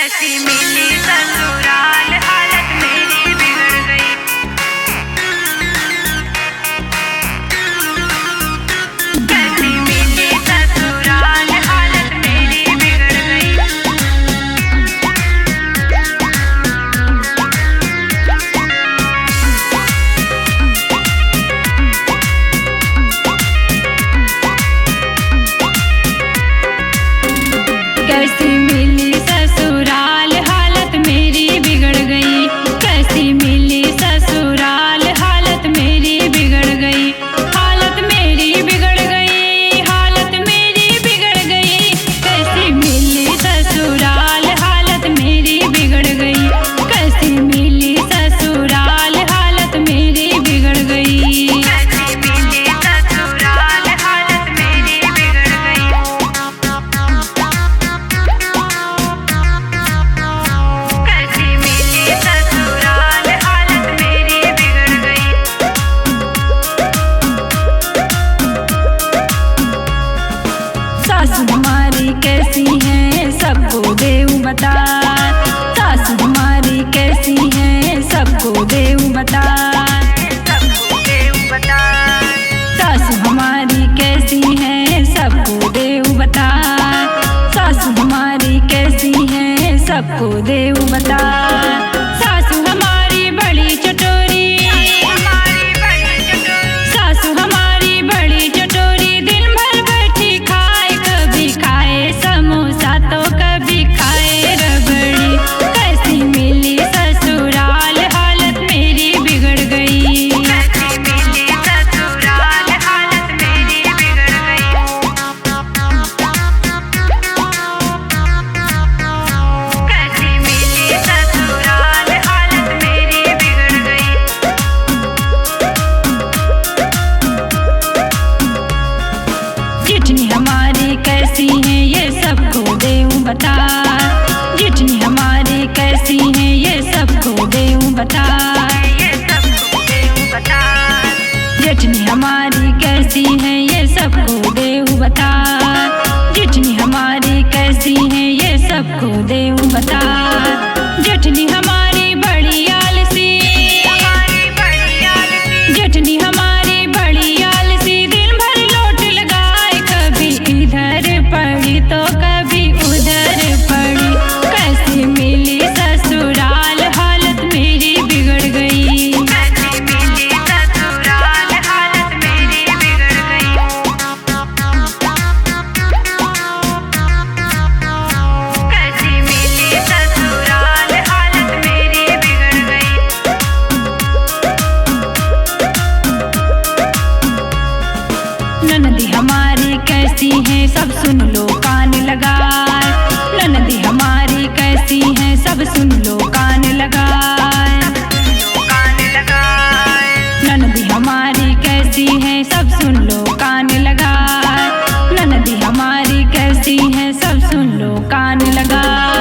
कैसी मिली ससुराल हालत मेरी बिगड़ गई। कैसी मिली ससुराल हालत मेरी बिगड़ गई। कैसी मिली ससुराल हालत मेरी बिगड़ गई। कैसी मिली ससुराल हालत मेरी बिगड़ गई। हालत मेरी बिगड़ गई। हालत मेरी बिगड़ गई। कैसी मिली ससुराल हालत मेरी बिगड़ गई। कैसी मिली ससुराल हालत मेरी बिगड़ गई। कैसी मिली ससुराल हालत मेरी बिगड़ गई। कैसी मिली ससुराल हालत मेरी बिगड़ गई। सासु हमारी कैसी है सबको देऊ बता। सासु हमारी कैसी है सबको देऊ बता। सबको देऊ बता। सासु हमारी कैसी है सबको देऊ बता। सासु हमारी कैसी है सबको देऊ बता। सासु हमारी बड़ी चटोरी। सासु हमारी बड़ी चटोरी दिन भर बैठी खाए। कभी खाए समोसा तो कभी खाए रबड़ी। कैसी मिली ससुराल हालत मेरी बिगड़ गई। कैसी मिली ससुराल हालत मेरी बिगड़ गई। कैसी मिली ससुराल हालत मेरी बिगड़ गई। जितनी हमारी कैसी है ये सबको देऊं बता। जितनी हमारी कैसी है ये सबको देऊं बता। ये सबको देऊं बता। जितनी हमारी कैसी है ये सबको देऊं बता। जितनी हमारी कैसी है ये सबको देऊं बता। जितनी हमारी बड़ी आलसी। जितनी हमारी बड़ी आलसी दिन भर लोट लगाए। कभी इधर पड़ी तो कभी उधर पड़ी। कैसी मिली ससुराल हालत मेरी बिगड़ गई। कैसी मिली ससुराल हालत मेरी बिगड़ गई। कैसी मिली ससुराल हालत मेरी बिगड़ गई। ननदी हमारी कैसी है सब सुन लो कान लगाए। ननदी हमारी कैसी है सब सुन लो कान लगाए। ननदी हमारी कैसी है सब सुन लो कान लगाए। ननदी हमारी कैसी है सब सुन लो कान लगाए।